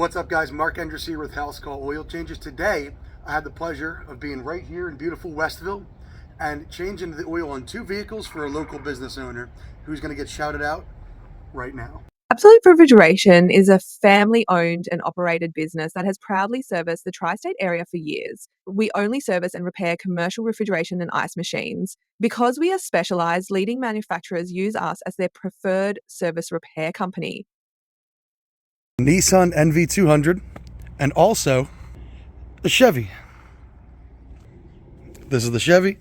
What's up, guys? Mark Endres here with House Call Oil Changes. Today, I had the pleasure of being right here in beautiful Westville and changing the oil on two vehicles for a local business owner who's going to get shouted out right now. Absolute Refrigeration is a family-owned and operated business that has proudly serviced the tri-state area for years. We only service and repair commercial refrigeration and ice machines. Because we are specialized, leading manufacturers use us as their preferred service repair company. Nissan NV200 and also the Chevy. This is the Chevy.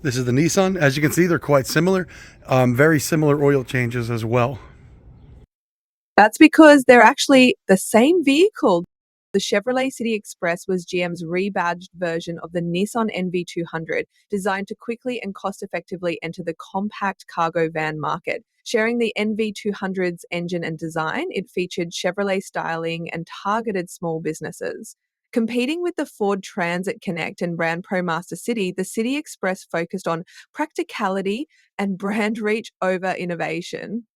This is the Nissan. As you can see, they're quite similar. Very similar oil changes as well. That's because they're actually the same vehicle. The Chevrolet City Express was GM's rebadged version of the Nissan NV200, designed to quickly and cost-effectively enter the compact cargo van market. Sharing the NV200's engine and design, it featured Chevrolet styling and targeted small businesses. Competing with the Ford Transit Connect and Brand ProMaster City, the City Express focused on practicality and brand reach over innovation.